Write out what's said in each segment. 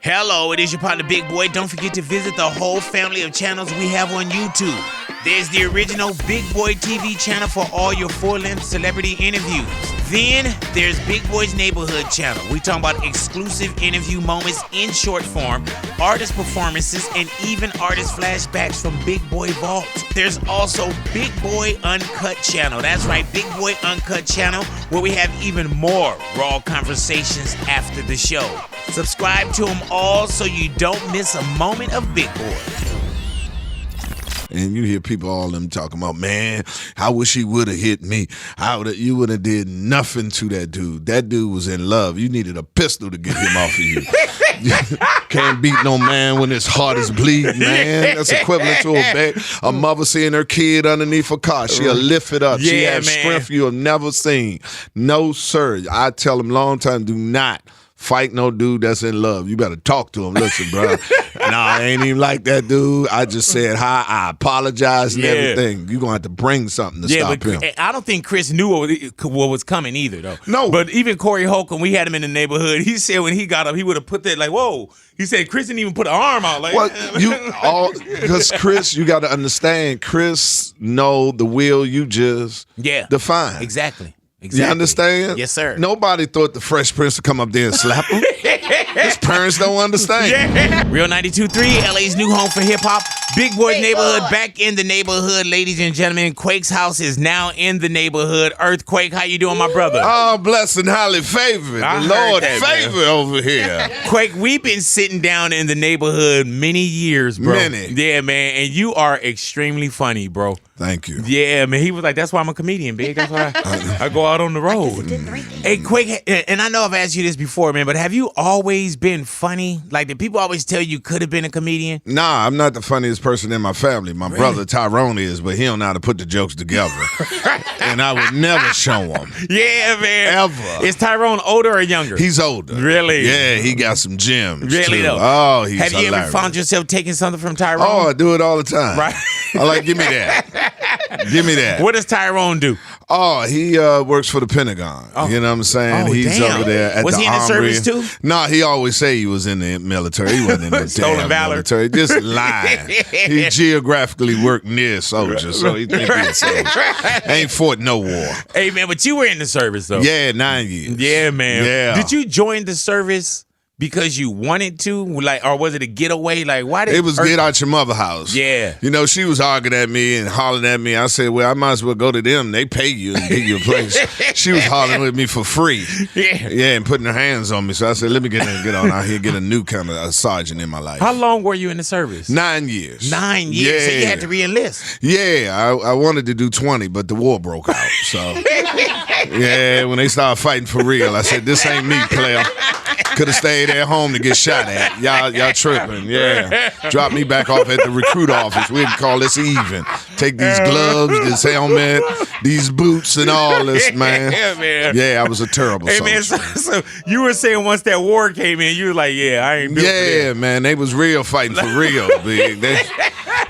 Hello, it is your partner Big Boy. Don't forget to visit the whole family of channels we have on YouTube. There's the original BigBoyTV channel for all your full-length celebrity interviews. Then there's Big Boy's Neighborhood channel. We talk about exclusive interview moments in short form, artist performances, and even artist flashbacks from Big Boy Vault. There's also Big Boy Uncut channel. That's right, Big Boy Uncut channel, where we have even more raw conversations after the show. Subscribe to them all so you don't miss a moment of Big Boy. And you hear people, all them talking about, man, I wish he would have hit me. You would have did nothing to that dude. That dude was in love. You needed a pistol to get him off of you. Can't beat no man when his heart is bleeding, man. That's equivalent to a mother seeing her kid underneath a car. She'll lift it up. She has strength you have never seen. No, sir. I tell him long time, do not fight no dude that's in love. You better talk to him. Listen, bro. Nah, I ain't even like that dude. I just said hi. I apologize and everything. You're going to have to bring something to stop him. I don't think Chris knew what was coming either, though. No. But even Corey Holcomb, we had him in the neighborhood. He said when he got up, he would have put that like, whoa. He said Chris didn't even put an arm out. Like, well, because Chris, you got to understand, Chris know the will you just defined. Exactly. You understand? Yes, sir. Nobody thought the Fresh Prince would come up there and slap him. His parents don't understand. Yeah. Real 92.3, LA's new home for hip-hop. Big Boy's Neighborhood back in the neighborhood, ladies and gentlemen. Quake's house is now in the neighborhood. Earthquake, how you doing, my brother? Oh, blessed and highly favored. The Lord favor over here. Quake, we've been sitting down in the neighborhood many years, bro. Many. Yeah, man, and you are extremely funny, bro. Thank you. Yeah, man. He was like, that's why I'm a comedian, Big. That's why I go out on the road. Hey, Quake, and I know I've asked you this before, man, but have you always been funny? Like, did people always tell you could have been a comedian? Nah, I'm not the funniest person in my family. My brother Tyrone is, but he don't know how to put the jokes together. And I would never show him. Yeah, man. Ever. Is Tyrone older or younger? He's older. Really? Yeah, he got some gems. Really, too. though? Oh, he's Have you hilarious. ever found yourself taking something from Tyrone? Oh, I do it all the time. Right. I like, give me that. Give me that. What does Tyrone do? Oh, he works for the Pentagon. Oh. You know what I'm saying? Oh, He's damn. over there at Was the he in the Armory. service too? No, he always say he was in the military. He wasn't in the Stolen damn valor. military. Just lying. He geographically worked near soldiers, so he think he's a soldier. Ain't fought no war. Hey, man, but you were in the service, though. Yeah, 9 years. Yeah, man. Yeah. Did you join the service because you wanted to, like, or was it a getaway? Like, why did it was get out your mother house? Yeah. You know, she was arguing at me and hollering at me. I said, well, I might as well go to them. They pay you and give you a place. She was hollering with me for free. Yeah, and putting her hands on me. So I said, let me get on out here, get a new kind of a sergeant in my life. How long were you in the service? 9 years. 9 years. Yeah. So you had to re-enlist. Yeah, I wanted to do 20, but the war broke out. So, yeah, when they started fighting for real, I said, this ain't me, player. Could have stayed at home to get shot at. Y'all tripping. Yeah. Drop me back off at the recruit office. We'd call this even. Take these gloves, this helmet, these boots, and all this, man. Yeah, man. Yeah, I was a terrible soldier. Man, so you were saying once that war came in, you were like, yeah, I ain't built for this. Man, they was real fighting for real, big.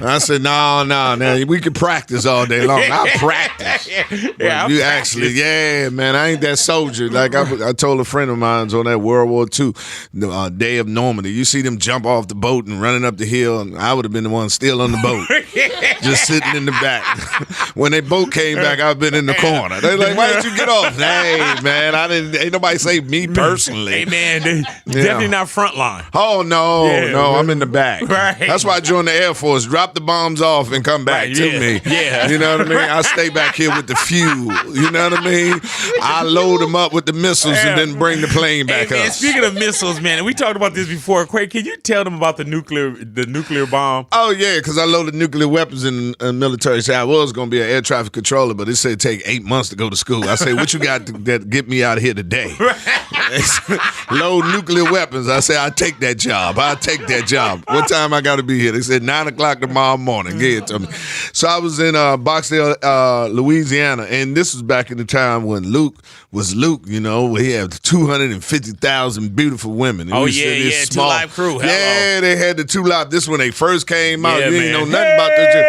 I said, no, we could practice all day long. I practice. Yeah, you actually, man, I ain't that soldier. Like I told a friend of mine on that World War II day of Normandy, you see them jump off the boat and running up the hill, and I would have been the one still on the boat, just sitting in the back. When they boat came back, I've been in the corner. They're like, why didn't you get off? Hey, man, ain't nobody saved me personally. Hey, man, definitely not front line. Oh, no, I'm in the back. Right. That's why I joined the Air Force. Drop the bombs off and come back to me. Yeah. You know what I mean? I stay back here with the fuel. You know what I mean? I load them up with the missiles and then bring the plane back man, up. Speaking of missiles, man, and we talked about this before. Quake, can you tell them about the nuclear bomb? Oh, yeah, because I loaded nuclear weapons in the military. So I was going to be an air traffic controller, but it said take 8 months to go to school. I said, what you got that get me out of here today? Load nuclear weapons. I said, I'll take that job. What time I got to be here? They said 9 o'clock tomorrow. tomorrow morning. Give it to me. So I was in Boxdale, Louisiana, and this was back in the time when Luke was Luke, you know, where he had 250,000 beautiful women. Oh, yeah, Two Live Crew. Hello. Yeah, they had the 2 Live. This when they first came out. Yeah, You man. ain't know nothing about this. Yeah,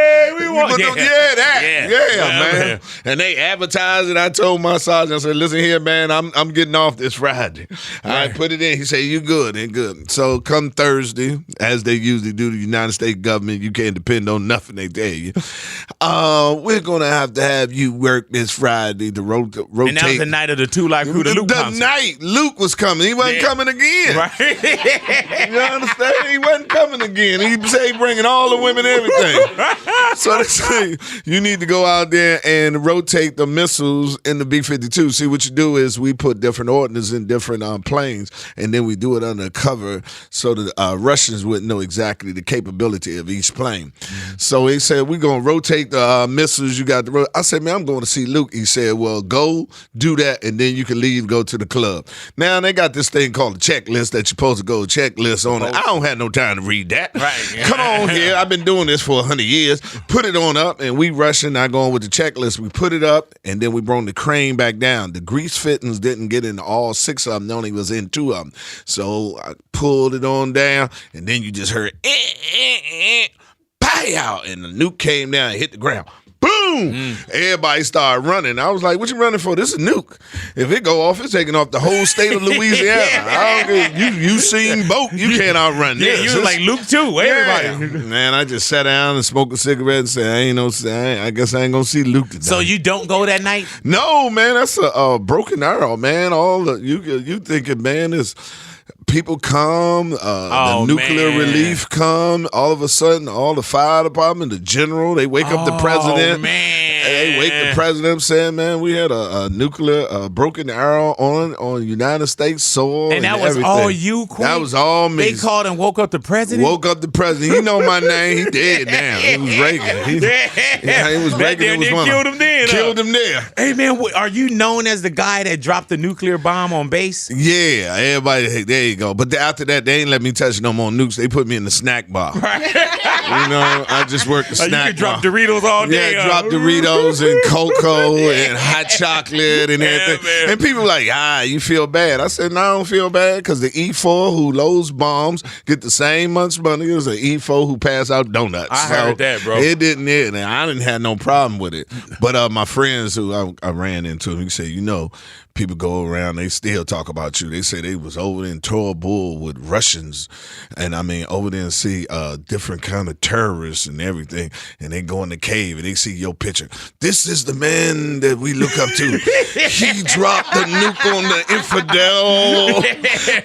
man. And they advertised it. I told my sergeant, I said, listen here, man, I'm getting off this Friday. I put it in. He said, you good, and good. So come Thursday, as they usually do, the United States government, you can't depend on nothing they tell you. We're going to have you work this Friday to rotate. And that was the night of the 2 Live Crew, the Luke concert. The night Luke was coming. He wasn't coming again. Right. You understand? He wasn't coming again. He said he bringing all the women, everything. So they say, you need to go out there and rotate the missiles in the B-52. See, what you do is we put different ordnance in different planes, and then we do it under cover so the Russians wouldn't know exactly the capability of each plane. So he said, we're going to rotate the missiles. You got the I said, man, I'm going to see Luke. He said, well, go do that, and then you can leave, go to the club. Now, they got this thing called a checklist that you're supposed to go checklist on it. I don't have no time to read that. Right. Come on here. I've been doing this for 100 years. Put it on up, and we rushing. I going with the checklist. We put it up, and then we brought the crane back down. The grease fittings didn't get in all 6 of them. Only was in 2 of them. So I pulled it on down, and then you just heard pow, and the nuke came down and hit the ground. Boom! Everybody started running. I was like, what you running for? This is a nuke. If it go off, it's taking off the whole state of Louisiana. I don't care. You seen boat. You can't outrun this. You was like Luke too. Everybody. Man, I just sat down and smoked a cigarette and said, I guess I ain't gonna see Luke today. So you don't go that night? No, man. That's a broken arrow, man. You thinking, man, is people come, the nuclear relief come, all of a sudden, all the fire department, the general, they wake up the president. They wake the president saying, man, we had a nuclear broken arrow on United States soil. And that was everything. all you, Queen? That was all me. They called and woke up the president? Woke up the president. He know my name. He dead now. It was Reagan. It was Reagan. It was one. Killed him then. Killed him there. Hey, man, are you known as the guy that dropped the nuclear bomb on base? Yeah, everybody, there you go. But after that, they ain't let me touch no more nukes. They put me in the snack bar. Right. You know, I just worked the snack bar. You could drop Doritos all day. Yeah, drop Doritos and cocoa and hot chocolate and everything. Man. And people like, you feel bad. I said, no, I don't feel bad because the E4 who loads bombs get the same much money as the E4 who pass out donuts. I heard that, bro. It didn't. And I didn't have no problem with it. But my friends who I ran into, he said, people go around, they still talk about you. They say they was over there in Torbul with Russians, and over there and see different kind of terrorists and everything, and they go in the cave and they see your picture. This is the man that we look up to. He dropped the nuke on the infidel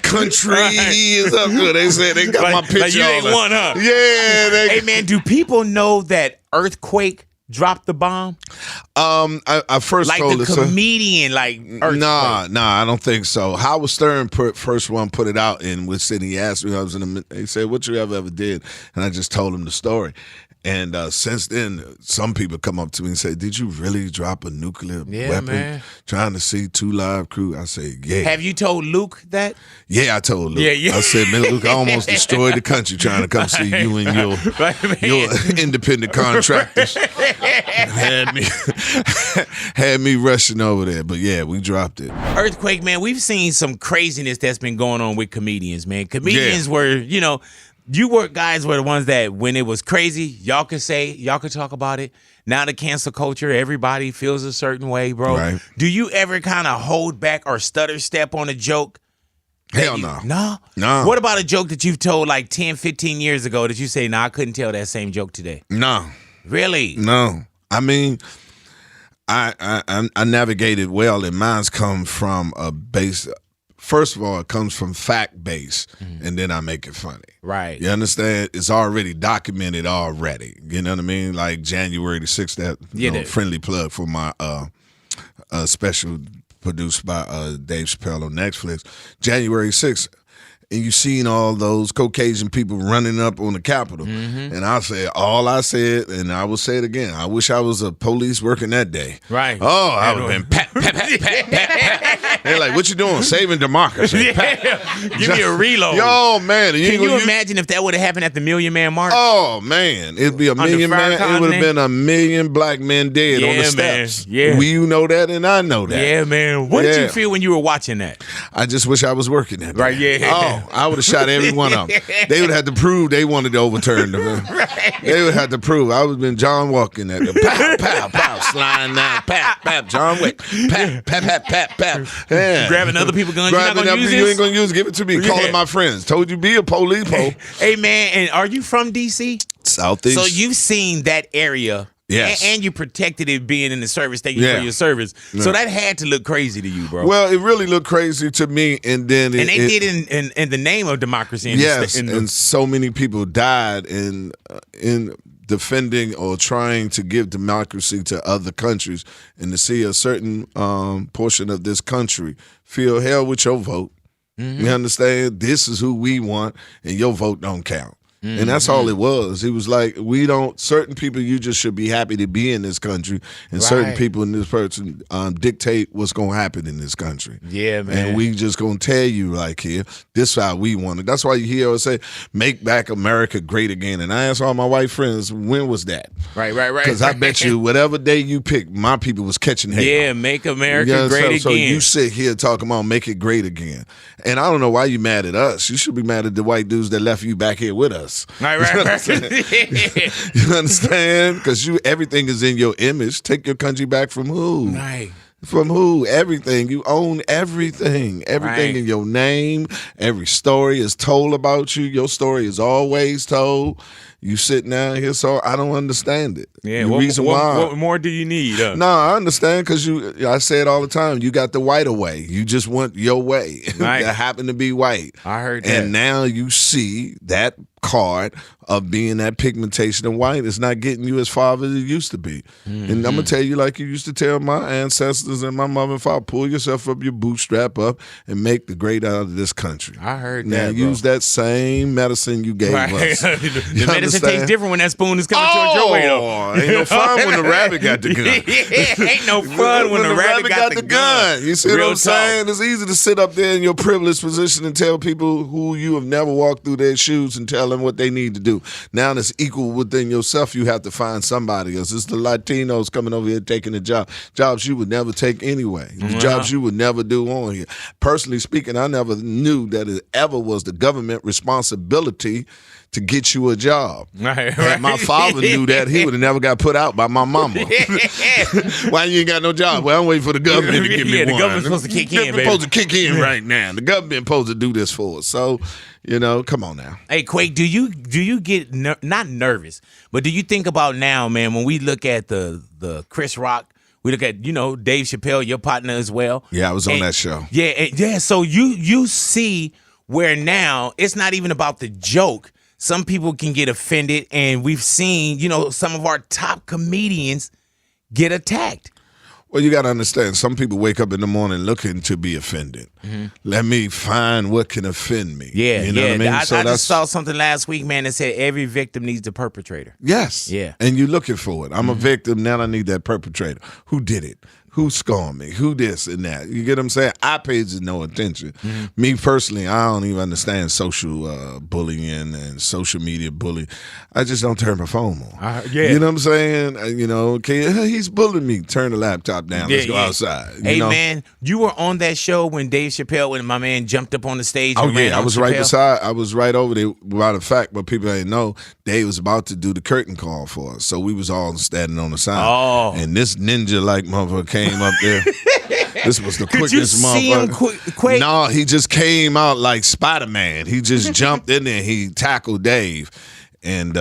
country. He is up there. They said they got my picture. Like you ain't one, huh? Yeah. Hey, man, do people know that Earthquake dropped the bomb? I first told the comedian, Earthquake. Nah, I don't think so. Howard Stern first one put it out in which city. He asked me, he said, what you ever did? And I just told him the story. And since then, some people come up to me and say, did you really drop a nuclear weapon? Man. Trying to see 2 Live Crew? I say, yeah. Have you told Luke that? Yeah, I told Luke. Yeah. I said, man, Luke, I almost destroyed the country trying to come see you and your independent contractors. Had me rushing over there. But yeah, we dropped it. Earthquake, man, we've seen some craziness that's been going on with comedians, man. Comedians were, guys were the ones that when it was crazy, y'all could talk about it. Now the cancel culture, everybody feels a certain way, bro. Right. Do you ever kind of hold back or stutter step on a joke? Hell no. No? What about a joke that you've told 10, 15 years ago that you say, I couldn't tell that same joke today? No. Really? No. I navigated well, and mine's come from a base. First of all, it comes from fact base, and then I make it funny. Right. You understand? It's already documented already. You know what I mean? Like January the 6th, that friendly plug for my special produced by Dave Chappelle on Netflix. January 6th, and you seen all those Caucasian people running up on the Capitol. And I said, all I said, and I will say it again, I wish I was a police working that day. Right. Oh, I would have been pat, pat, pat, pat, pat. They're like, what you doing? Saving democracy. Give me a reload. Yo, man. Can you imagine if that would have happened at the Million Man March? Oh, man. It'd be a million man. It would have been a million black men dead on the steps. Man. Yeah. You know that, and I know that. Yeah, man. What did you feel when you were watching that? I just wish I was working that day. Right, yeah. Oh, I would have shot every one of them. They would have had to prove they wanted to overturn them. Right. They would have to prove. I would have been John Walker that. Pow, pow, pow, sliding down, pap, pap, John Wick. Pap, pap, pap, pap, pap. Yeah. Grabbing other people's guns. You're not going to use this? You ain't going to use it. Give it to me. Calling my friends. Told you be a police. Hey, man, and are you from D.C.? Southeast. So you've seen that area. Yes. And you protected it being in the service. Thank you for your service. Yeah. So that had to look crazy to you, bro. Well, it really looked crazy to me. And then they did it in the name of democracy. And so many people died in defending or trying to give democracy to other countries, and to see a certain portion of this country feel hell with your vote. You understand? This is who we want, and your vote don't count. And that's all it was. It was like, certain people, you just should be happy to be in this country, and certain people in this person dictate what's going to happen in this country. Yeah, man. And we just going to tell you, like, here, this is how we want it. That's why you hear us say, make back America great again. And I asked all my white friends, when was that? Right. Because I bet you whatever day you pick, my people was catching hell. Yeah, make America great again. So you sit here talking about make it great again. And I don't know why you mad at us. You should be mad at the white dudes that left you back here with us. Right. You understand? Because everything is in your image. Take your country back from who? Right. From who? Everything. You own everything. Everything in your name. Every story is told about you. Your story is always told. You sitting down here, so I don't understand it. Yeah, the reason why. What more do you need? No, I understand, because I say it all the time. You got the white way. You just want your way. Right. That happen to be white. I heard that. And now you see that card of being that pigmentation of white is not getting you as far as it used to be. And I'm going to tell you, like you used to tell my ancestors and my mother and father, pull yourself up, your bootstrap up, and make the great out of this country. I heard now, that, use that same medicine you gave us. The medicine tastes different when that spoon is coming towards your way, though. Ain't no fun when the rabbit got the gun. Ain't no fun when the rabbit got the gun. You see what I'm saying? It's easy to sit up there in your privileged position and tell people who you have never walked through their shoes and tell them what they need to do. Now it's equal within yourself. You have to find somebody else. It's the Latinos coming over here taking the jobs you would never take anyway. The jobs you would never do on here. Personally speaking, I never knew that it ever was the government responsibility to get you a job. Right. And my father knew that, he would have never got put out by my mama. Why you ain't got no job? Well, I'm waiting for the government to give me one. The government's supposed to kick in, baby. Supposed to kick in right now. The government supposed to do this for us. So, come on now. Hey, Quake, do you get not nervous, but do you think about now, man, when we look at the Chris Rock, we look at, Dave Chappelle, your partner as well. Yeah, I was on that show. Yeah. So you see where now it's not even about the joke. Some people can get offended, and we've seen, some of our top comedians get attacked. Well, you got to understand, some people wake up in the morning looking to be offended. Let me find what can offend me. Yeah, you know what I mean? I just saw something last week, man, that said every victim needs a perpetrator. Yes. Yeah. And you're looking for it. I'm a victim, now I need that perpetrator. Who did it? Who scorned me? Who this and that? You get what I'm saying? I paid no attention. Me personally, I don't even understand social bullying and social media bullying. I just don't turn my phone on. You know what I'm saying? He's bullying me. Turn the laptop down. Let's go outside. Hey, man, you were on that show when Dave Chappelle, when my man jumped up on the stage. Oh, yeah. I was right beside. I was right over there. Matter of fact, but people didn't know, Dave was about to do the curtain call for us. So we was all standing on the side. Oh. And this ninja-like motherfucker came up there. This was the quickest motherfucker. Could you see him quick? No, he just came out like Spider-Man. He just jumped in there. He tackled Dave. And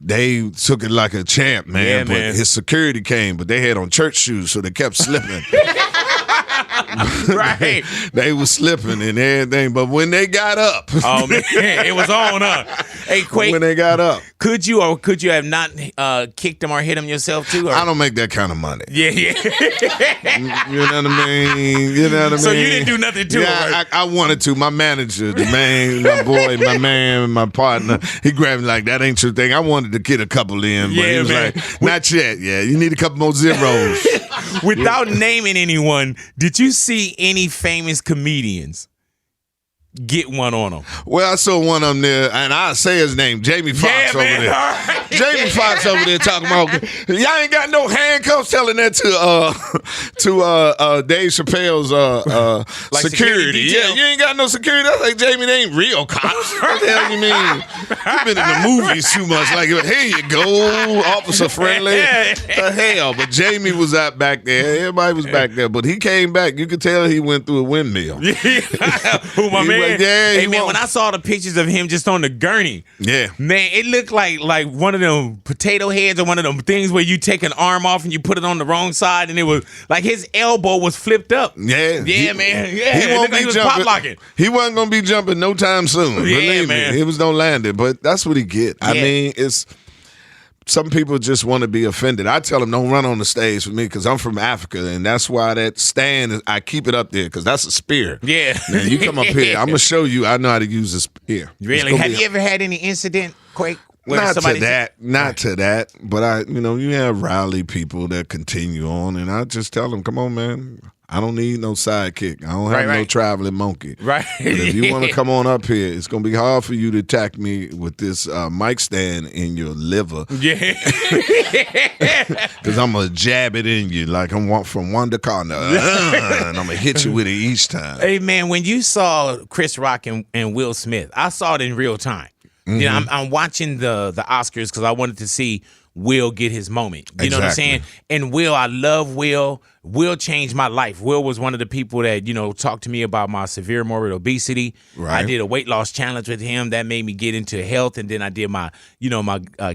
Dave took it like a champ, man. Yeah, but man. his security came, but they had on church shoes, so they kept slipping. Right. They was slipping and everything. But when they got up. Oh, man. It was on, huh? Hey, Quake, when they got up. Could you have not kicked him or hit him yourself too? Or? I don't make that kind of money. Yeah. You know what I mean? So you didn't do nothing to him, right? I wanted to. My manager, the man, my boy, my man, my partner, he grabbed me like, that ain't your thing. I wanted to get a couple in, but he was like, not yet. Yeah, you need a couple more zeros. Without naming anyone, did you see any famous comedians get one on them? Well, I saw one of them there, and I'll say his name, Jamie Foxx over there. Right. Jamie Foxx over there talking about, y'all ain't got no handcuffs, telling that to Dave Chappelle's like security. Yeah, you ain't got no security. I was like, Jamie, they ain't real cops. What the hell you mean? You've been in the movies too much. Like, here you go, officer friendly. The hell, but Jamie was out back there. Everybody was back there, but he came back. You could tell he went through a windmill. Who, my man? Hey, man, when I saw the pictures of him just on the gurney, man, it looked like one of them potato heads or one of them things where you take an arm off and you put it on the wrong side, and it was like his elbow was flipped up. Yeah, man. Yeah, he was pop locking. He wasn't gonna be jumping no time soon. Believe me, he was gonna land it. But that's what he get. I mean, it's. Some people just want to be offended. I tell them, don't run on the stage with me because I'm from Africa, and that's why that stand, I keep it up there because that's a spear. Yeah. Now, you come up here, I'm going to show you I know how to use a spear. Really? Have you ever had any incident, Quake? Not to that, but you have rowdy people that continue on, and I just tell them, come on, man. I don't need no sidekick. I don't have no traveling monkey. Right. But if you want to come on up here, it's going to be hard for you to attack me with this mic stand in your liver. Yeah. Because I'm going to jab it in you like I'm from Wanda Carter. And I'm going to hit you with it each time. Hey, man, when you saw Chris Rock and Will Smith, I saw it in real time. Mm-hmm. You know, I'm watching the Oscars because I wanted to see Will get his moment. You know what I'm saying? And Will, I love Will. Will changed my life. Will was one of the people that, talked to me about my severe morbid obesity. Right. I did a weight loss challenge with him. That made me get into health. And then I did my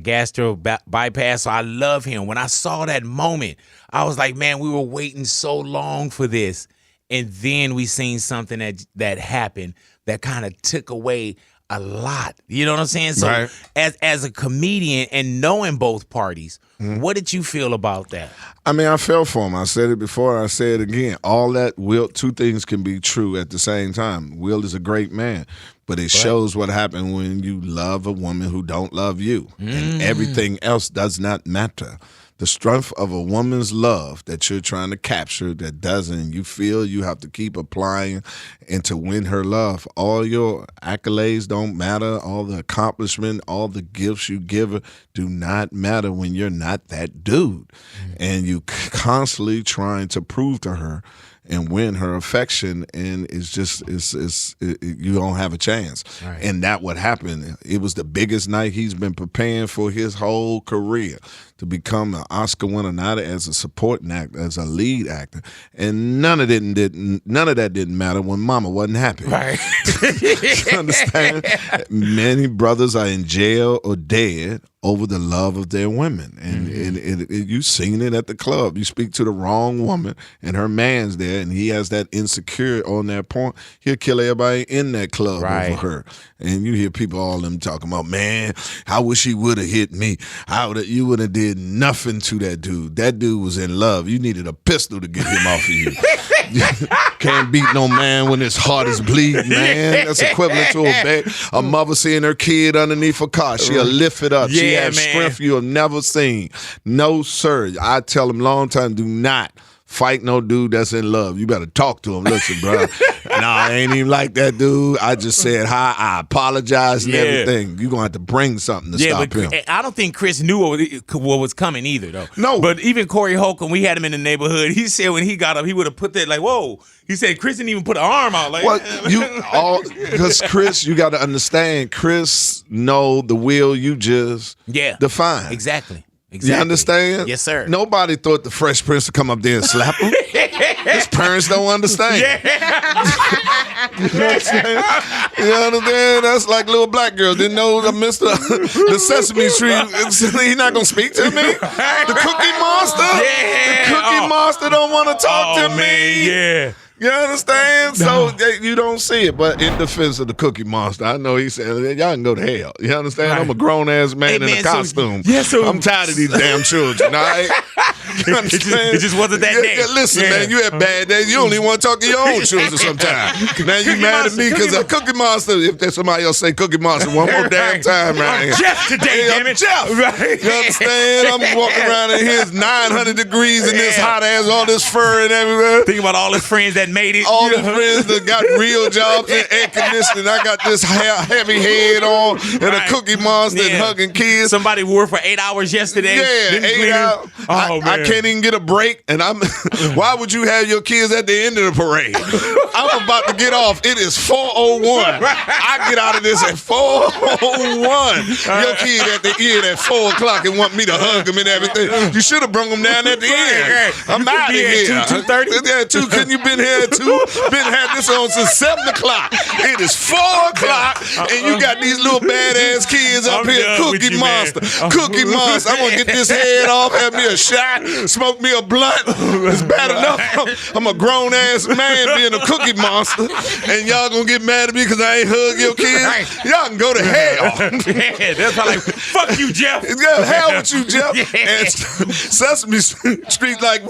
gastro bypass. So I love him. When I saw that moment, I was like, man, we were waiting so long for this. And then we seen something that happened that kind of took away a lot. You know what I'm saying? So as a comedian and knowing both parties, what did you feel about that? I mean, I felt for him. I said it before, I say it again. All that Will, two things can be true at the same time. Will is a great man, but it shows what happened when you love a woman who don't love you. And everything else does not matter. The strength of a woman's love that you're trying to capture that doesn't, you feel you have to keep applying and to win her love. All your accolades don't matter. All the accomplishment, all the gifts you give her do not matter when you're not that dude. And you constantly trying to prove to her and win her affection, and you don't have a chance. Right. And that what happened. It was the biggest night he's been preparing for his whole career to become an Oscar winner, not as a supporting actor, as a lead actor. And none of that didn't matter when Mama wasn't happy. Right. You understand? Many brothers are in jail or dead over the love of their women. And you've seen it at the club. You speak to the wrong woman and her man's there and he has that insecurity on that point, he'll kill everybody in that club over her. And you hear people, all them talking about, man, I wish he would have hit me. You would have did nothing to that dude. That dude was in love. You needed a pistol to get him off of you. Can't beat no man when his heart is bleeding, man. That's equivalent to a mother seeing her kid underneath her car. She'll lift it up. She has strength you have never seen. No, sir. I tell them long time, do not fight no dude that's in love. You better talk to him. Listen, bro. Nah, I ain't even like that dude. I just said hi. I apologize and everything. You're going to have to bring something to stop him. I don't think Chris knew what was coming either, though. No. But even Corey Holcomb, we had him in the neighborhood. He said when he got up, he would have put that like, whoa. He said Chris didn't even put an arm out. Like, because Chris, you got to understand, Chris know the will you just defined. Exactly. You understand? Yes, sir. Nobody thought the Fresh Prince would come up there and slap him. His parents don't understand. You know what I'm saying? You know what I'm saying? That's like little black girl didn't know the Sesame Street. He's not gonna speak to me. The Cookie Monster. The Cookie Monster don't want to talk to me. Yeah. You understand? So you don't see it. But in defense of the Cookie Monster, I know he said, y'all can go to hell. You understand? Right. I'm a grown-ass man in a costume. I'm tired of these damn children, all right? You understand? It just wasn't that day. Listen, man, you have bad days. You don't even want to talk to your own children sometimes. Now you mad at me because a Cookie Monster, if there's somebody else say Cookie Monster one more damn time right here. Jeff today, damn it. Jeff. Right. You understand? I'm walking around in here, it's 900 degrees in this hot ass, all this fur and everywhere. Think about all his friends that made it. All the friends that got real jobs in air conditioning. I got this heavy head on and a Cookie Monster and hugging kids. Somebody worked for 8 hours yesterday. Yeah, 8 hours. I can't even get a break. And why would you have your kids at the end of the parade? I'm about to get off. It is 4:01. I get out of this at 4:01. Your kid at the end at 4 o'clock and want me to hug him and everything. You should have brung him down at the end. I'm out of here. 2:30? Yeah, 2. Couldn't you been here at 2? Been had this on since 7 o'clock. It is 4 o'clock and you got these little badass kids up here. Cookie Monster. Cookie Monster. I'm going to get this head off, have me a shot, smoke me a blunt. It's bad enough. I'm a grown ass man being a Cookie Monster and y'all going to get mad at me because I ain't hug your kids. Y'all can go to hell. Yeah, that's how like, fuck you, Jeff. Yeah, hell with you, Jeff. And Sesame Street, like,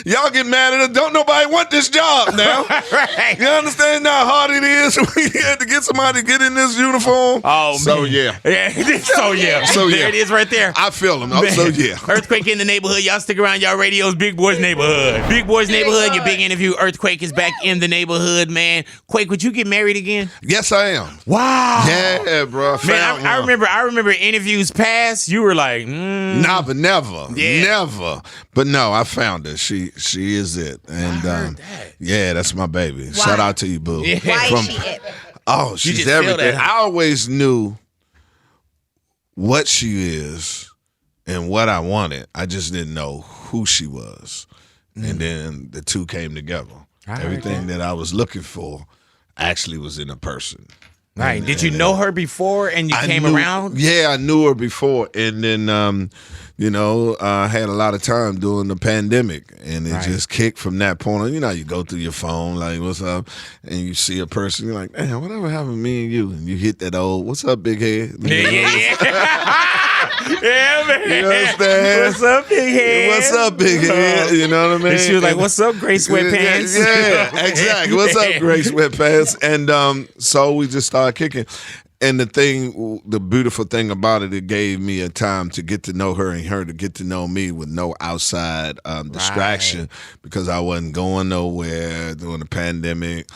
y'all get mad at us. Don't nobody want this job now. Right. You understand how hard it is? We had to get somebody to get in this uniform. Oh, man. So, yeah. So, yeah. There it is right there. I feel them. So, yeah. Earthquake in the neighborhood. Y'all stick around y'all radios. Big Boy's Neighborhood. Big Boy's Neighborhood. Your big interview. Earthquake is back in the neighborhood, man. Quake, would you get married again? Yes, I am. Wow. Yeah, bro. Man, I remember interviews past. You were like, Nah, but never. Yeah. Never. But no, I found her. She is it. And yeah, that's my baby. Why? Shout out to you, boo. Yeah. Why is she it? Oh, she's everything. I always knew what she is and what I wanted. I just didn't know who she was. And then the two came together. Everything that I was looking for actually was in a person. Right. Did you know her before and you came around? Yeah, I knew her before. And then, I had a lot of time during the pandemic. And it just kicked from that point on. You know, you go through your phone, like, what's up? And you see a person, you're like, damn, whatever happened to me and you? And you hit that old, what's up, big head? Yeah, man. You understand? What's up, big head? What's up, big head? You know what I mean? And she was like, what's up, gray sweatpants? Yeah, exactly. What's up, gray sweatpants? And so we just started kicking. And the beautiful thing about it, it gave me a time to get to know her and her to get to know me with no outside distraction because I wasn't going nowhere during the pandemic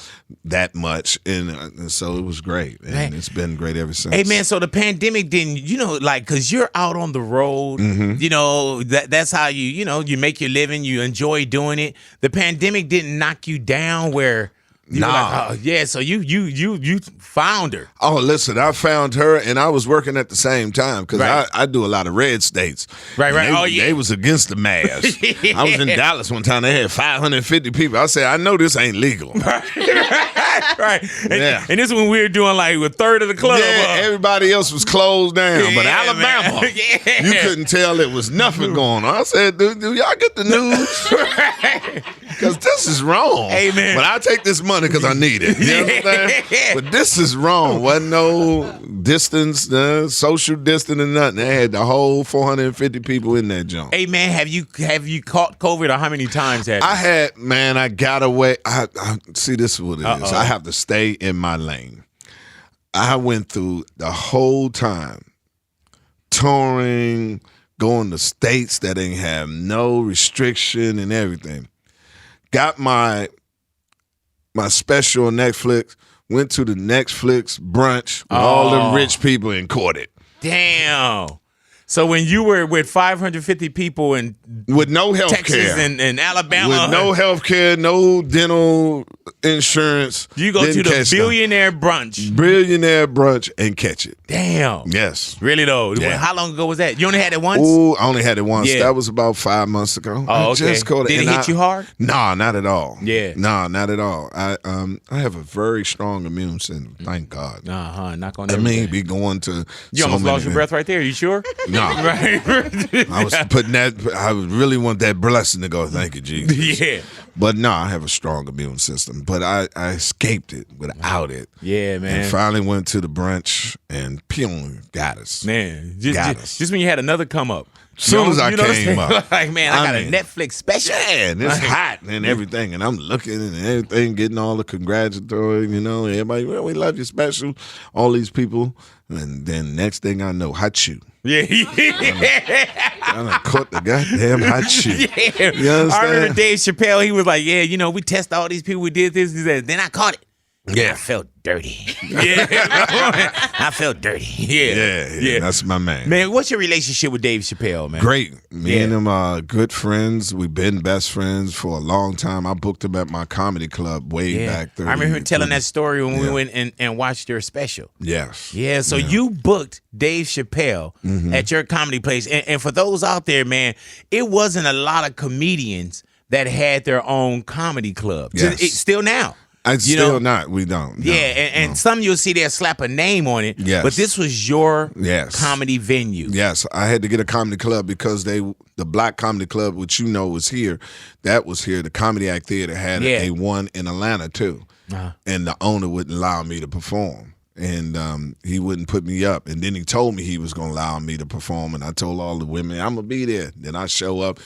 that much. And so it was great. And it's been great ever since. Hey, man, so the pandemic didn't, because you're out on the road, that's how you make your living, you enjoy doing it. The pandemic didn't knock you down where... so you found her. Oh, listen, I found her, and I was working at the same time because I do a lot of red states. Right. They was against the mask. I was in Dallas one time. They had 550 people. I said, I know this ain't legal. Right. And this when we were doing like a third of the club. Yeah, everybody else was closed down. But Alabama, you couldn't tell it was nothing going on. I said, do y'all get the news? Because this is wrong. Hey, man. But I take this money because I need it. You understand? But this is wrong. Wasn't no distance, social distance and nothing. They had the whole 450 people in that junk. Hey, man, have you caught COVID or how many times have you? I had, man, I got away. I see, this is what it is. I have to stay in my lane. I went through the whole time touring, going to states that ain't have no restriction and everything. Got my special on Netflix, went to the Netflix brunch with all them rich people and caught it. Damn. So when you were with 550 people in with no health Texas care. and Alabama. With no health care, no dental insurance. You go to the billionaire brunch. Billionaire brunch and catch it. Damn. Yes. Really though? Yeah. How long ago was that? You only had it once? Ooh, I only had it once. Yeah. That was about 5 months ago. Oh, okay. I just caught it. Did it hit you hard? Nah, not at all. Yeah. Nah, not at all. I have a very strong immune system. Thank God. Knock on I that. mean, be going to You almost lost your breath right there. You sure? No. Right. I was putting that. I really want that blessing to go. Thank you, Jesus. Yeah. But no, I have a strong immune system. But I escaped it without it. Yeah, man. And finally went to the brunch, and Pyong got us. Man, just when you had another come up. As soon as I came up. Like, man, I got a Netflix special. Yeah, and it's hot and everything. And I'm looking and everything, getting all the congratulatory, everybody, well, we love you special, all these people. And then next thing I know, hot shoe. Yeah. I caught the goddamn hot shoe. Yeah. You understand? I remember Dave Chappelle, he was like, yeah, we test all these people, we did this. He said, then I caught it. Yeah. I felt dirty. Yeah. I felt dirty. Yeah. That's my man. Man, what's your relationship with Dave Chappelle, man? Great. Me and him are good friends. We've been best friends for a long time. I booked him at my comedy club way back 30 I remember him telling that story when we Yeah. went and watched your special. Yes. Yeah, so you booked Dave Chappelle at your comedy place. And for those out there, man, it wasn't a lot of comedians that had their own comedy club. Yes. It's still now. It's still not. We don't. No, and some you'll see they'll slap a name on it. Yes. But this was your Yes. comedy venue. Yes, I had to get a comedy club because the Black Comedy Club, which was here, that was here. The Comedy Act Theater had a one in Atlanta too, and the owner wouldn't allow me to perform, and he wouldn't put me up. And then he told me he was going to allow me to perform, and I told all the women I'm gonna be there. Then I show up.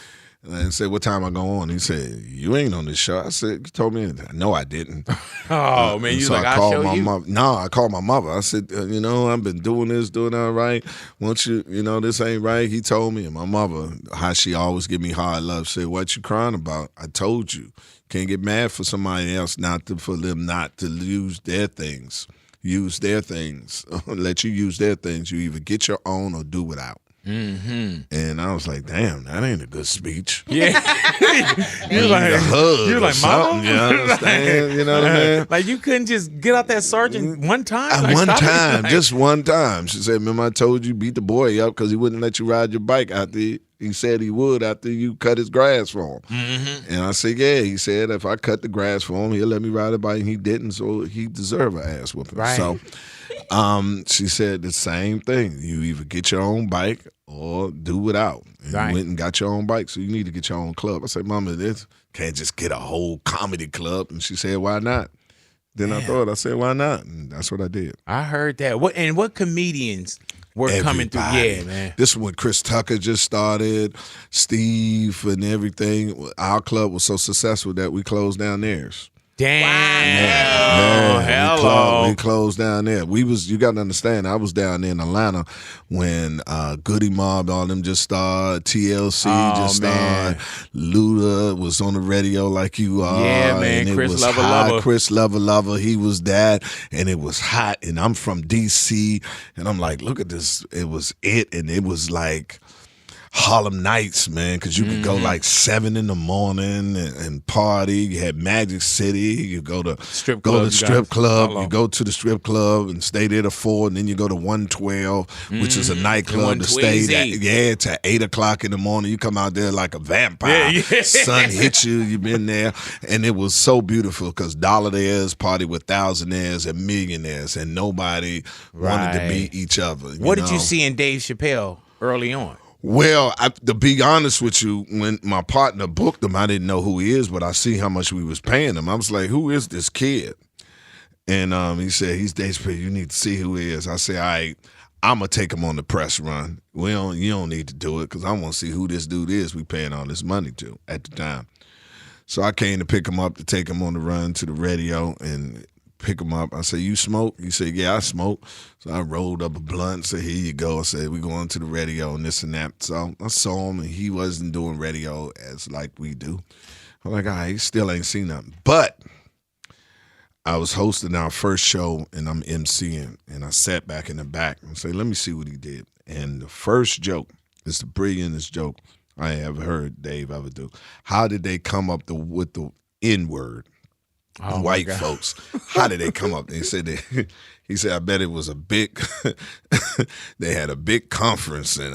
And I said, what time I go on? He said, you ain't on this show. I said, you told me. No, I didn't. Oh, man, you so like, I I'll called show my you? mother. No, I called my mother. I said, I've been doing that right. Once this ain't right. He told me. And my mother, how she always give me hard love, said, what you crying about? I told you. Can't get mad for somebody else, for them not to use their things. Use their things. Let you use their things. You either get your own or do without. Mm-hmm. And I was like, damn, that ain't a good speech. Yeah. You're like, you're like, mama? You understand? You know what I mean? Like, you couldn't just get out that sergeant one time? One time, just one time. She said, remember I told you beat the boy up because he wouldn't let you ride your bike after he said he would after you cut his grass for him. Mm-hmm. And I said, yeah. He said if I cut the grass for him, he'll let me ride a bike. And he didn't, so he deserved an ass whooping. Right. So she said the same thing. You either get your own bike or do without. And you went and got your own bike, so you need to get your own club. I said, Mama, this can't just get a whole comedy club. And she said, why not? Then I said, why not? And that's what I did. I heard that. What comedians were coming through? Yeah, man. This is when Chris Tucker just started, Steve and everything. Our club was so successful that we closed down theirs. Damn. Yeah, hello. We closed down there. You got to understand, I was down there in Atlanta when Goody Mob, all them just started, TLC just started, Luda was on the radio like you are. Yeah, man, and it Chris was Lover hot. Lover. Chris Lover, he was that, and it was hot, and I'm from D.C., and I'm like, look at this, it was and it was like Harlem Nights, man, because you could go like 7 in the morning and party. You had Magic City. You go to strip club. Hello. You go to the strip club and stay there to 4, and then you go to 112, which is a nightclub to stay there. To 8 o'clock in the morning. You come out there like a vampire. Yeah. Sun hits you. You've been there, and it was so beautiful because dollaraires party with thousandaires and millionaires, and nobody wanted to beat each other. What did you see in Dave Chappelle early on? Well, to be honest with you, when my partner booked him, I didn't know who he is, but I see how much we was paying him. I was like, who is this kid? And he said, he's Dave Chappelle. You need to see who he is. I said, all right, I'm going to take him on the press run. You don't need to do it because I want to see who this dude is we paying all this money to at the time. So I came to pick him up to take him on the run to the radio and pick him up. I said, you smoke? He said, yeah, I smoke. So I rolled up a blunt, said, here you go. I said, we're going to the radio and this and that. So I saw him, and he wasn't doing radio as like we do. I'm like, all right, he still ain't seen nothing. But I was hosting our first show, and I'm emceeing, and I sat back in the back and said, let me see what he did. And the first joke is the brilliantest joke I ever heard Dave ever do. How did they come up with the N-word? White folks. How did they come up? He said, I bet it was a big, they had a big conference and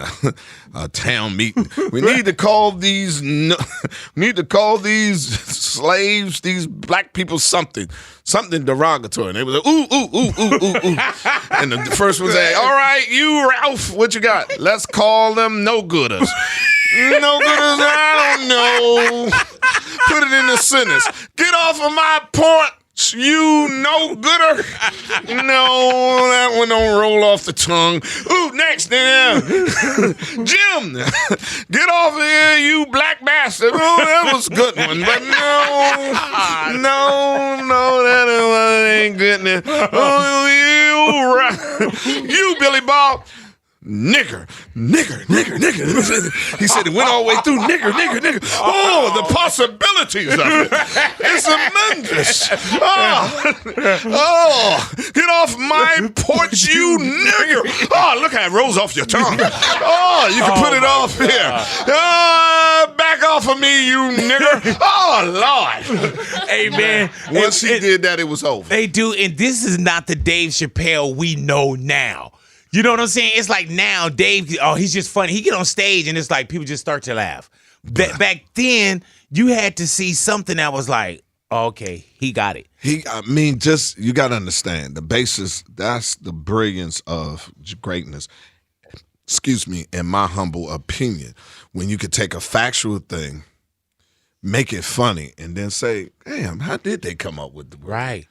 a town meeting. We need to call these slaves, these black people something derogatory. And they was like, ooh. And the first one said, all right, you, Ralph, what you got? Let's call them no-gooders. No-gooders, I don't know. Put it in the sentence. Get off of my porch, you no gooder. No, that one don't roll off the tongue. Ooh, next, Jim, get off of here, you black bastard. Oh, that was a good one, but no, that ain't good. Oh, you Billy Bob. Nigger. He said it went all the way through. Nigger. Oh, the possibilities of it. It's tremendous. Oh, get off my porch, you nigger. Oh, look how it rolls off your tongue. Oh, you can put it off here. Back off of me, you nigger. Oh, Lord. Hey, man. Once he did that, it was over. They do, and this is not the Dave Chappelle we know now. You know what I'm saying? It's like now Dave, he's just funny. He get on stage and it's like people just start to laugh. Back then, you had to see something that was like, okay, he got it. You got to understand the basis. That's the brilliance of greatness. Excuse me, in my humble opinion, when you could take a factual thing, make it funny, and then say, damn, how did they come up with the word? Right.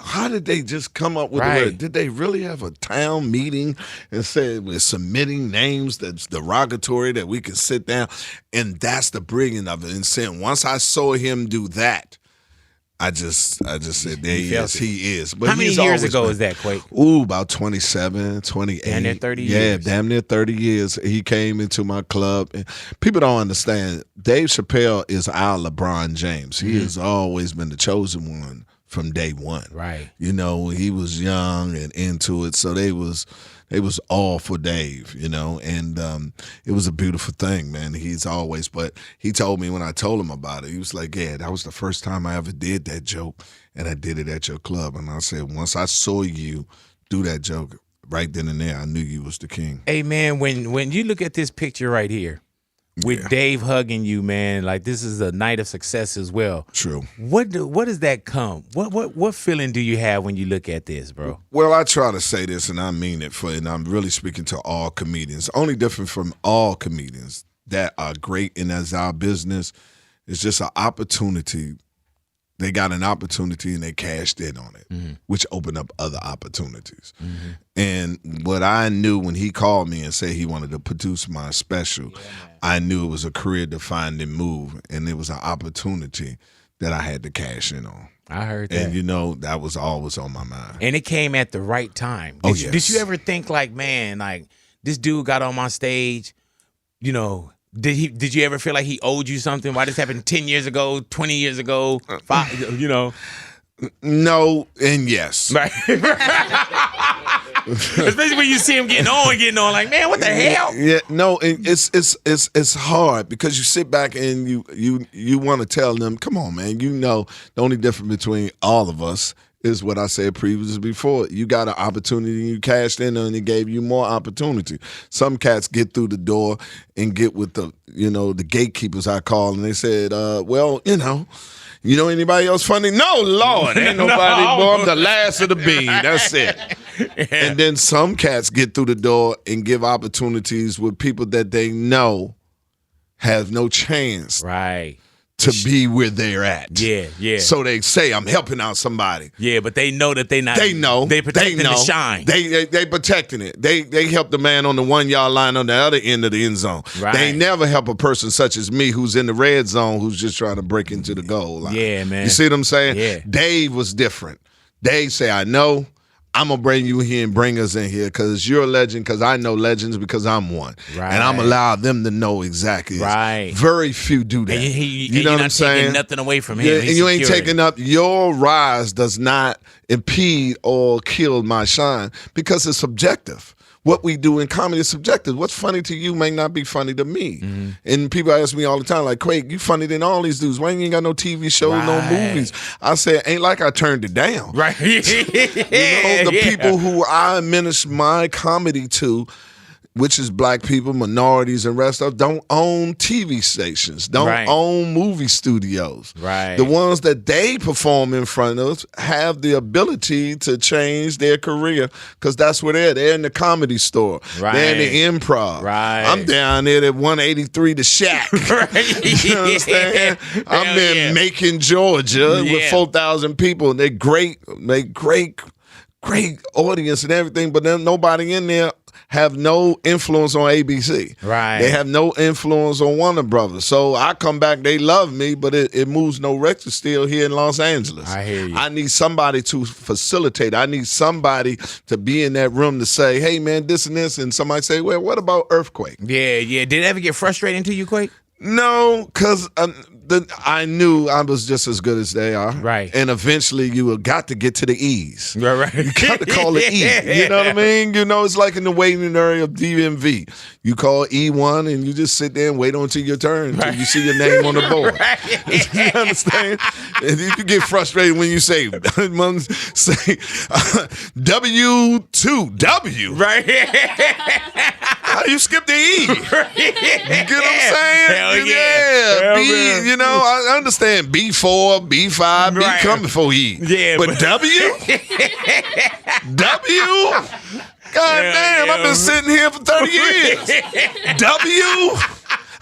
How did they just come up with the word? Did they really have a town meeting and say we're submitting names that's derogatory that we can sit down? And that's the brilliance of it. And saying once I saw him do that, I just said, there he is. He is. But how many years ago is that, Quake? Ooh, about 27, 28. Damn near 30 years. Yeah, damn near 30 years. He came into my club. And people don't understand. Dave Chappelle is our LeBron James. He has always been the chosen one from day one. Right. You know, he was young and into it, so they was all for Dave, you know, and it was a beautiful thing, man. But he told me when I told him about it, he was like, yeah, that was the first time I ever did that joke, and I did it at your club. And I said, once I saw you do that joke, right then and there, I knew you was the king. Hey, man, when you look at this picture right here, with Dave hugging you, man, like this is a night of success as well. True. What does that come? What feeling do you have when you look at this, bro? Well, I try to say this, and I mean it, and I'm really speaking to all comedians. Only different from all comedians that are great and that's our business is just an opportunity. They got an opportunity and they cashed in on it, which opened up other opportunities. And what I knew when he called me and said he wanted to produce my special, I knew it was a career-defining move, and it was an opportunity that I had to cash in on. I heard that. And, you know, that was always on my mind. And it came at the right time. Yes. Did you ever think like, man, like this dude got on my stage, you know, Did you ever feel like he owed you something? Why this happened 10 years ago, 20 years ago, 5, you know? No and yes. Right. Especially when you see him getting on, like, man, what the hell? Yeah, no, it's hard because you sit back and you want to tell them, come on, man, you know the only difference between all of us is what I said previously before. You got an opportunity and you cashed in and it gave you more opportunity. Some cats get through the door and get with the gatekeepers I call, and they said, well, you know anybody else funny? No, Lord, ain't nobody, boy. I'm the last of the bean. That's it. Yeah. And then some cats get through the door and give opportunities with people that they know have no chance. Right. To be where they're at. Yeah. So they say, I'm helping out somebody. Yeah, but they know that they not. They know. They protecting the shine. They protecting it. They help the man on the 1 yard line on the other end of the end zone. Right. They never help a person such as me who's in the red zone who's just trying to break into the goal line. Yeah, man. You see what I'm saying? Yeah. Dave was different. Dave say, I know. I'm going to bring you here and bring us in here because you're a legend, because I know legends because I'm one. Right. And I'm going to allow them to know exactly. Right. Very few do that. And you know what I'm saying? You're not taking nothing away from him. Yeah, and you ain't taking up. Your rise does not impede or kill my shine because it's subjective. What we do in comedy is subjective. What's funny to you may not be funny to me. Mm-hmm. And people ask me all the time, like, Quake, you funny than all these dudes. Why you ain't got no TV shows, no movies? I say, ain't like I turned it down. Right. The people who I administer my comedy to, which is black people, minorities, and rest of, don't own TV stations, don't own movie studios. Right. The ones that they perform in front of have the ability to change their career because that's where they're. They're in the Comedy Store. Right. They're in the Improv. Right. I'm down there at 183 The Shack. Right. You understand? I'm in Macon, Georgia with 4,000 people, and they're great. They great audience and everything, but then nobody in there have no influence on ABC. Right. They have no influence on Warner Brothers. So I come back, they love me, but it moves no record still here in Los Angeles. I hear you. I need somebody to facilitate. I need somebody to be in that room to say, hey, man, this and this. And somebody say, well, what about Earthquake? Yeah. Did it ever get frustrating to you, Quake? No, because I knew I was just as good as they are. Right. And eventually you got to get to the E's. Right. You got to call it E. You know what I mean? You know, it's like in the waiting area of DMV. You call E1 and you just sit there and wait until your turn until you see your name on the board. You understand? And you can get frustrated when you say W2W. Right. How you skip the E? You get what I'm saying? Hell yeah. Hell B, man. you know, I understand B4, B5, B come before E. Yeah, but W? W? God damn, I've been sitting here for 30 years. W?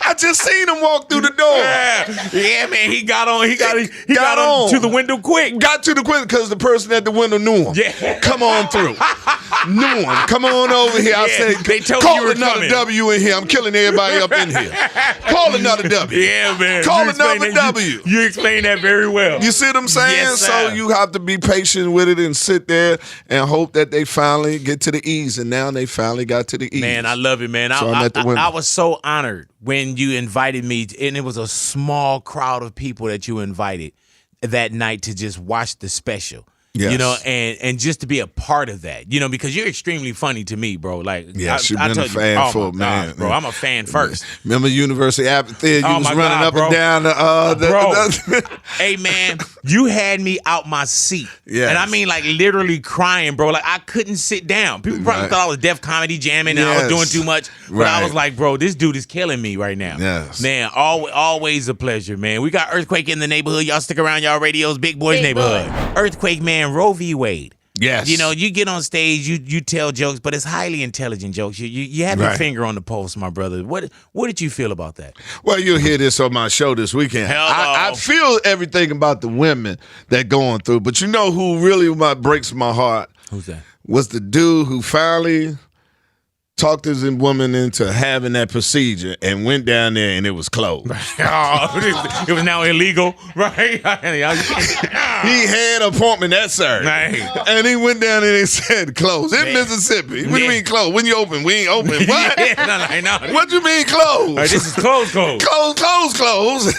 I just seen him walk through the door. Yeah, man, he got on to the window quick. Got to the window because the person at the window knew him. Yeah. Come on through. Knew him. Come on over here. I said, they told call you were another coming. W in here. I'm killing everybody up in here. Call another W. Yeah, man. Call another W. You explained that very well. You see what I'm saying? Yes, so sir. you have to be patient with it and sit there and hope that they finally get to the E's. And now they finally got to the E's. Man, I love it, man. So I'm at the window. I was so honored when you invited me, and it was a small crowd of people that you invited that night to just watch the special. Yes. You know, and just to be a part of that, you know, because you're extremely funny to me, bro. Like, yes, you've been a fan for man, bro. I'm a fan first. Remember University Amphitheater? You was my running God, up bro. and down the Hey, man, you had me out my seat. Yes. And I mean, like, literally crying, bro. Like, I couldn't sit down. People probably thought I was Def Comedy jamming and I was doing too much. But I was like, bro, this dude is killing me right now. Yes. Man, always a pleasure, man. We got Earthquake in the neighborhood. Y'all stick around, y'all radios, Big Boy's neighborhood. Earthquake, man, Roe v. Wade. Yes. You know, you get on stage, you tell jokes, but it's highly intelligent jokes. You have your finger on the pulse, my brother. What did you feel about that? Well, you'll hear this on my show this weekend. I feel everything about the women that going through, but you know who really breaks my heart? Who's that? Was the dude who finally talked this woman into having that procedure and went down there and it was closed. It was now illegal, right? He had an appointment that Saturday. Right. And he went down there and said closed. In Mississippi. What do you mean closed? When you open? We ain't open. What? What you mean closed? Right, this is closed. Closed.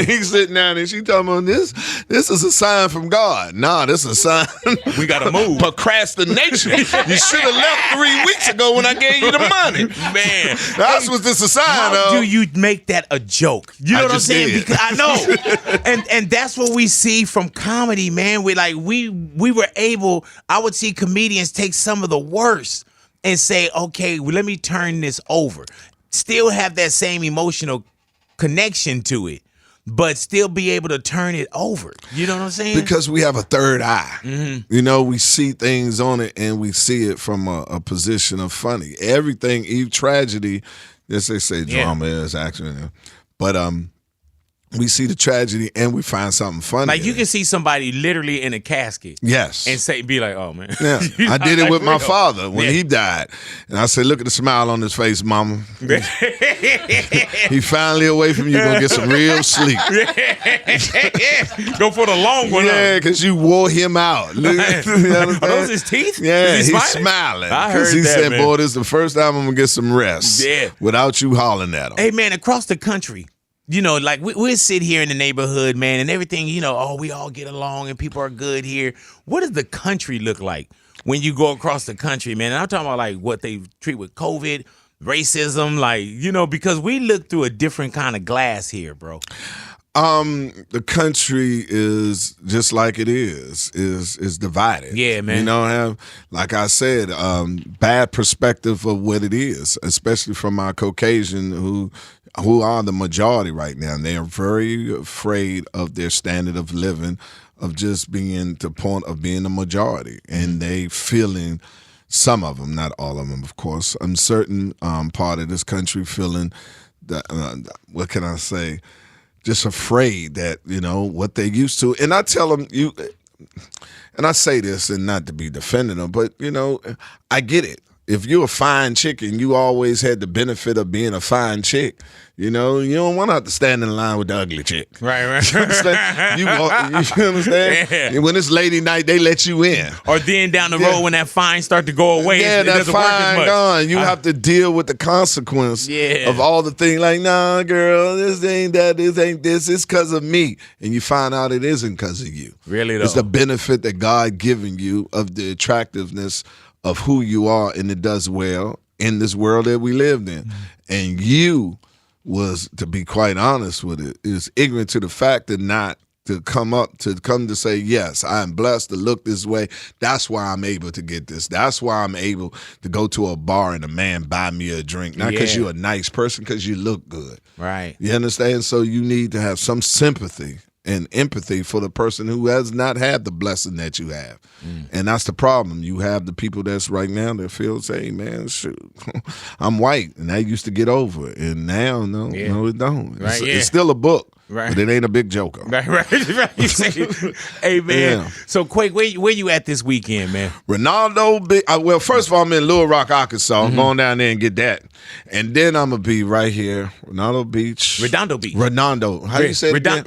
He's sitting down there. She talking about this. This is a sign from God. Nah, this is a sign. We got to move. Procrastination. You should have left 3 weeks ago when I gave you the money. Man. That's what this is a sign How of. do you make that a joke? You know what I'm saying? Did. Because I know. and that's what we see from comedy, man. We were able, I would see comedians take some of the worst and say, okay, well, let me turn this over. Still have that same emotional connection to it, but still be able to turn it over. You know what I'm saying? Because we have a third eye. Mm-hmm. You know, we see things on it and we see it from a position of funny. Everything, even tragedy, as they say, drama is action. But we see the tragedy and we find something funny. Like you can see somebody literally in a casket. Yes. And be like, oh, man. Yeah. You know, I did it like, with my real. father when he died. And I said, look at the smile on his face, mama. He finally away from you, gonna get some real sleep. Go for the long one. Yeah, because you wore him out. Are those his teeth? Yeah, Is he he's smiling? smiling. I Because heard he that, said, man. boy, this is the first time I'm gonna get some rest. Yeah. Without you hollering at him. Hey, man, across the country, you know, like we'll sit here in the neighborhood, man, and everything, you know, we all get along and people are good here. What does the country look like when you go across the country, man? And I'm talking about like what they treat with COVID, racism, like, you know, because we look through a different kind of glass here, bro. The country is just like it is divided. Yeah, man. You know, like I said, bad perspective of what it is, especially from our Caucasian who are the majority right now. And they are very afraid of their standard of living, of just being to the point of being the majority. And they feeling, some of them, not all of them, of course, a certain part of this country feeling that, what can I say, just afraid that, you know, what they used to. And I tell them, and I say this and not to be defending them, but, you know, I get it. If you're a fine chick and you always had the benefit of being a fine chick, you know, you don't want to have to stand in line with the ugly chick. Right. You understand? You understand? Yeah. And when it's lady night, they let you in. Or then down the road when that fine start to go away, yeah, it doesn't work as much. Gone. You have to deal with the consequence of all the things like, nah, girl, this ain't that, this ain't this, it's because of me. And you find out it isn't because of you. Really, though? It's the benefit that God given you of the attractiveness of who you are, and it does well in this world that we lived in. And you was, to be quite honest with it, is ignorant to the fact that not to come to say, yes, I am blessed to look this way. That's why I'm able to get this. That's why I'm able to go to a bar and a man buy me a drink. Not because you're a nice person, because you look good. Right. You understand? So you need to have some sympathy and empathy for the person who has not had the blessing that you have. And that's the problem. You have the people that's right now that feel, say, man, shoot, I'm white, and that used to get over it. And now, no, it don't. Right, it's still a book. Right. But it ain't a big joker. Right. You say, hey, man. Yeah. So, Quake, where you at this weekend, man? Redondo, well, first of all, I'm in Little Rock, Arkansas. I'm going down there and get that. And then I'm going to be right here, Redondo Beach. Redondo Beach. Redondo. How do you say it again?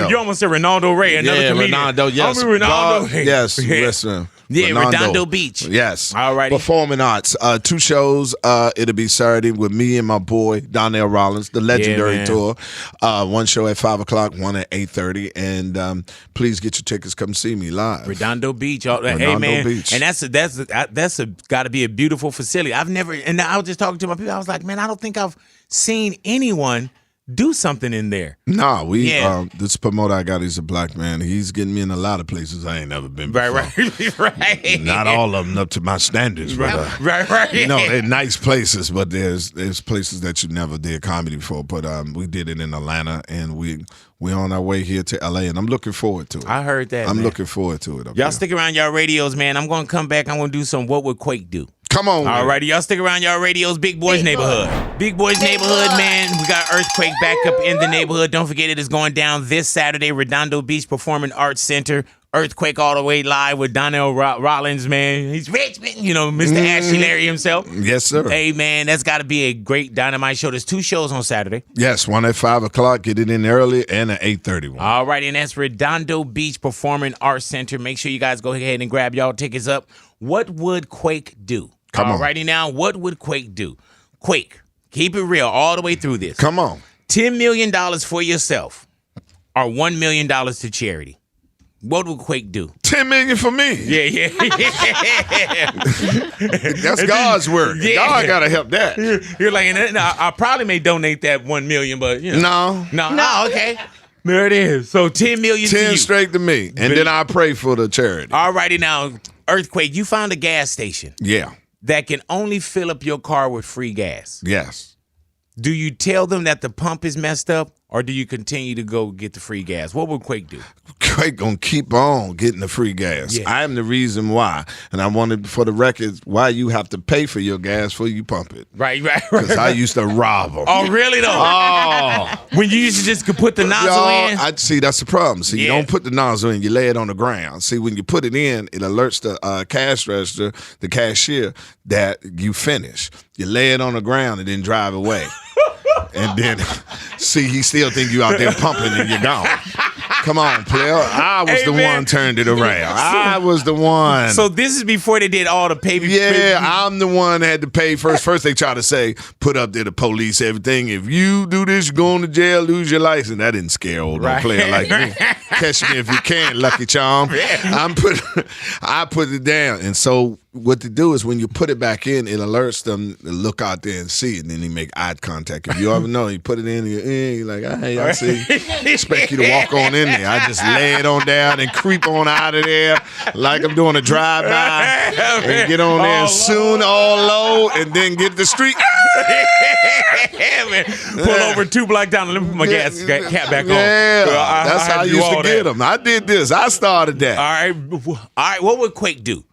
You almost said Redondo Ray, another comedian. Redondo, yes. I'm Redondo. Yes, listen. Yeah, Redondo Beach. Yes. All right. Performing arts. 2 shows. It'll be Saturday with me and my boy, Donnell Rawlings, the legendary tour. 1 show at 5 o'clock, 1 at 8:30. And please get your tickets. Come see me live. Redondo Beach. Hey, man. Beach. And that's got to be a beautiful facility. I've never, and I was just talking to my people. I was like, man, I don't think I've seen anyone do something in there. Nah, this promoter I got, he's a black man. He's getting me in a lot of places I ain't never been before. Right. Not all of them up to my standards. But, right. You know, they're nice places, but there's places that you never did comedy before. But we did it in Atlanta, and we're on our way here to LA, and I'm looking forward to it. I heard that, I'm looking forward to it. Y'all stick around y'all radios, man. I'm going to come back. I'm going to do some What Would Quake Do? Come on. All righty, y'all stick around y'all radios. Big Boy's Neighborhood. Big Boy's Neighborhood, man. We got Earthquake back up in the neighborhood. Don't forget it is going down this Saturday, Redondo Beach Performing Arts Center. Earthquake all the way live with Donnell Rawlings, man. He's rich, you know, Mr. Ashley Larry himself. Yes, sir. Hey, man, that's got to be a great dynamite show. There's 2 shows on Saturday. Yes, 1 at 5 o'clock. Get it in early, and an 8:30 one. All right, and that's Redondo Beach Performing Arts Center. Make sure you guys go ahead and grab y'all tickets up. What would Quake do? Come on. Alrighty now, what would Quake do? Quake, keep it real all the way through this. Come on. $10 million for yourself or $1 million to charity. What would Quake do? $10 million for me. Yeah. That's God's work. Yeah. God gotta help that. You're like, I probably may donate that $1 million, but you know. No. Okay. There it is. So $10 million. 10 to you. Straight to me, and then I pray for the charity. Alrighty now, Earthquake. You found a gas station. Yeah. That can only fill up your car with free gas. Yes. Do you tell them that the pump is messed up, or do you continue to go get the free gas? What would Quake do? Quake gonna keep on getting the free gas. Yeah. I am the reason why, and I wanted for the record why you have to pay for your gas before you pump it. Right. Because I used to rob them. Oh, really though? Oh, when you used to just could put the nozzle in. I see. That's the problem. See, you don't put the nozzle in; you lay it on the ground. See, when you put it in, it alerts the cash register, the cashier, that you finish. You lay it on the ground and then drive away. And then, see, he still think you out there pumping and you're gone. Come on, player. I was the one turned it around. I was the one. So this is before they did all the paper. Yeah, I'm the one that had to pay first. First they try to say, put up there the police, everything. If you do this, you're going to jail, lose your license. That didn't scare old player like me. Catch me if you can, Lucky Charm. I put it down. And so what to do is when you put it back in, it alerts them to look out there and see it, and then he make eye contact. If you ever know, you put it in your ear, you're like, hey, I see. Expect you to walk on in there. I just lay it on down and creep on out of there like I'm doing a drive-by and get on there soon, all low, and then get the street. Man. Pull over 2 blocks down and let me put my gas cap back on. Yeah, that's how I used to get them. I did this. I started that. All right. What would Quake do?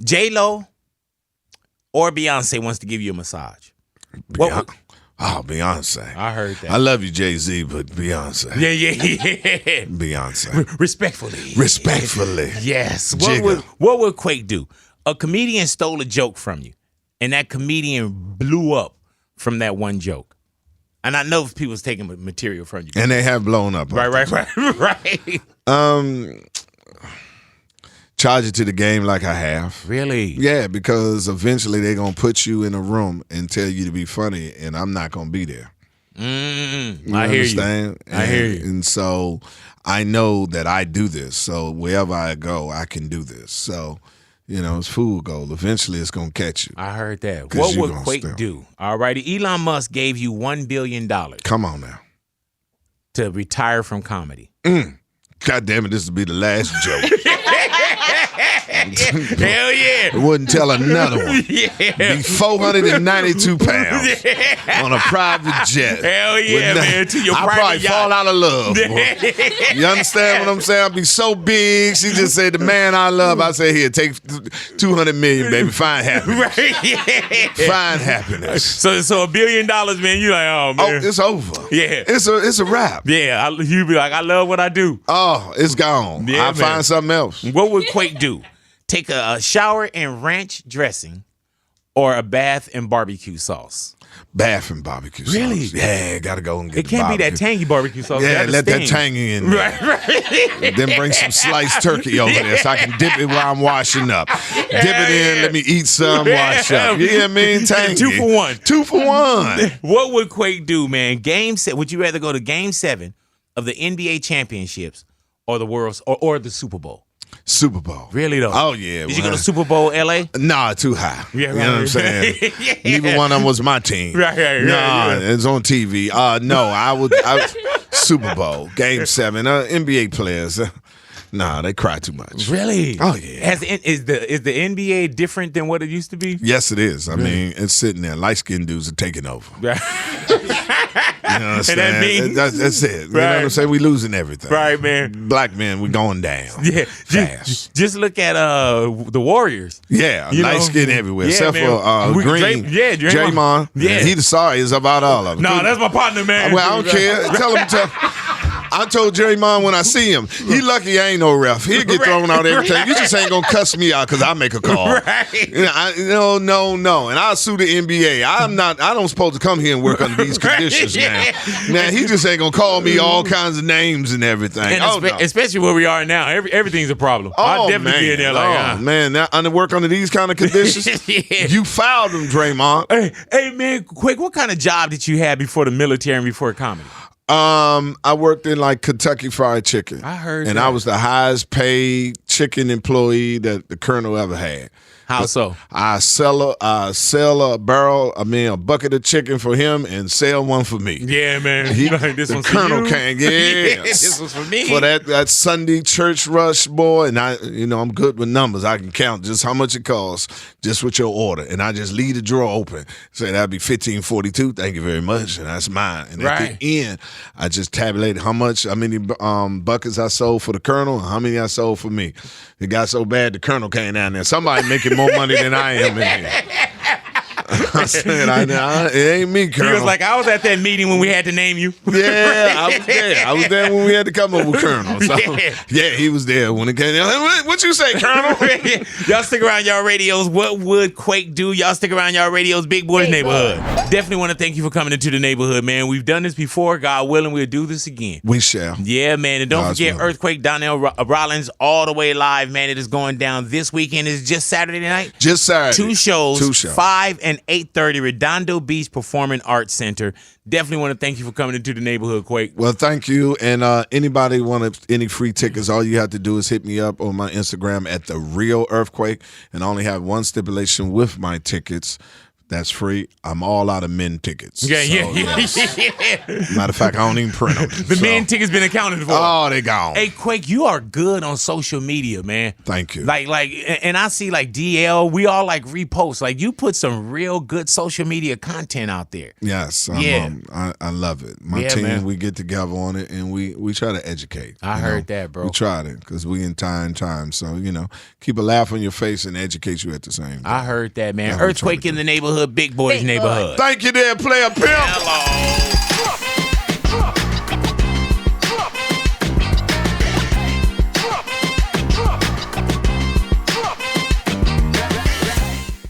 J-Lo or Beyonce wants to give you a massage? Beyonce. I heard that. I love you, Jay-Z, but Beyonce. Yeah. Beyonce. Respectfully. Yes. What would Quake do? A comedian stole a joke from you, and that comedian blew up from that one joke. And I know people's taking material from you. And they have blown up. Right. Charge it to the game like I have. Really? Yeah, because eventually they're going to put you in a room and tell you to be funny, and I'm not going to be there. I hear understand? you. I hear you. And so I know that I do this. So wherever I go, I can do this. So, it's food gold. Eventually it's going to catch you. I heard that. What would Quake do? All righty. Elon Musk gave you $1 billion. Come on now. To retire from comedy. God damn it, this will be the last joke. Hell yeah. Wouldn't tell another one. Yeah. Be 492 pounds on a private jet. Hell yeah, man. To your I'll private probably yacht. fall out of love. Boy. You understand what I'm saying? I'll be so big. She just said, the man I love. I say, here, take 200 million, baby. Find happiness. Right, yeah. Find happiness. So $1 billion, man, you like, oh, man. Oh, it's over. Yeah. It's a wrap. Yeah, you be like, I love what I do. Oh, it's gone. Yeah, I'll find something else. What would Quake do? Take a shower in ranch dressing or a bath in barbecue sauce? Bath and barbecue sauce. Really? Yeah, gotta go and get it can't be that tangy barbecue sauce. Yeah, let that tangy in there. Right. Then bring some sliced turkey over there so I can dip it while I'm washing up. Dip it in, let me eat some, wash up. You hear what I mean? Tangy. 2 for 1. 2 for 1. What would Quake do, man? Would you rather go to Game 7 of the NBA championships or the World's or the Super Bowl? Super Bowl. Really though? Oh yeah. Did you go to Super Bowl LA? Nah, too high. Yeah, right. You know what I'm saying? Yeah. Neither one of them was my team. Right. It's on TV. No, I would Super Bowl, Game 7. NBA players. Nah, they cry too much. Really? Oh yeah. Is the NBA different than what it used to be? Yes, it is. I mean, it's sitting there. Light-skinned dudes are taking over. Right. You know what I'm And that means that's it. You right. know what I'm saying? We losing everything. Right, man. Black men, we going down. Yeah. Fast. Just look at the Warriors. Yeah, light skin everywhere. Yeah, except for Green. Draymond. Yeah. He the sorriest about all of them. No, that's my partner, man. Well, I don't care. Tell him to. I told Draymond when I see him, he lucky I ain't no ref. He'll get thrown out every time. You just ain't gonna cuss me out because I make a call. Right. No. And I'll sue the NBA. I don't supposed to come here and work under these conditions now. Now, he just ain't gonna call me all kinds of names and everything. And especially where we are now. Everything's a problem. I'll definitely be in there like, man, now under work under these kind of conditions, you fouled him, Draymond. Hey, man, quick, what kind of job did you have before the military and before comedy? I worked in like Kentucky Fried Chicken. I heard and that. I was the highest paid chicken employee that the colonel ever had. How so? I sell a bucket of chicken for him and sell one for me. Yeah, man. This the one's colonel for you. came, yeah. This one's for me. For that Sunday church rush, boy, and I'm good with numbers. I can count just how much it costs just with your order. And I just leave the drawer open. Say that'd be $15.42. Thank you very much. And that's mine. And at the end, I just tabulated how many buckets I sold for the colonel and how many I sold for me. It got so bad the colonel came down there. Somebody making more money than I am in here. I said, it ain't me, Colonel. He was like, I was at that meeting when we had to name you. Yeah, I was there. I was there when we had to come up with Colonel. So, yeah, he was there when it came down. What you say, Colonel? Y'all stick around y'all radios. What would Quake do? Y'all stick around y'all radios. Big Boy's Neighborhood. Definitely want to thank you for coming into the neighborhood, man. We've done this before. God willing, we'll do this again. We shall. Yeah, man. And don't forget willing. Earthquake, Donnell, Rawlings, all the way live, man. It is going down this weekend. It's just Saturday night. Just Saturday. Two shows. 5 and 8 830 Redondo Beach Performing Arts Center. Definitely want to thank you for coming into the neighborhood, Quake. Well, thank you. And anybody want any free tickets, all you have to do is hit me up on my Instagram at The Real Earthquake. And I only have one stipulation with my tickets. That's free. I'm all out of men tickets. Yeah. Matter of fact, I don't even print them. The men tickets been accounted for. Oh, they gone. Hey, Quake, you are good on social media, man. Thank you. And I see like DL, we all like repost. Like you put some real good social media content out there. Yes. I love it. My team, man. We get together on it and we try to educate. I heard that, bro. We tried it because we in time. So, keep a laugh on your face and educate you at the same time. I heard that, man. Earthquake in the neighborhood, Big Boy's neighborhood. Thank you there, player pimp. Hello.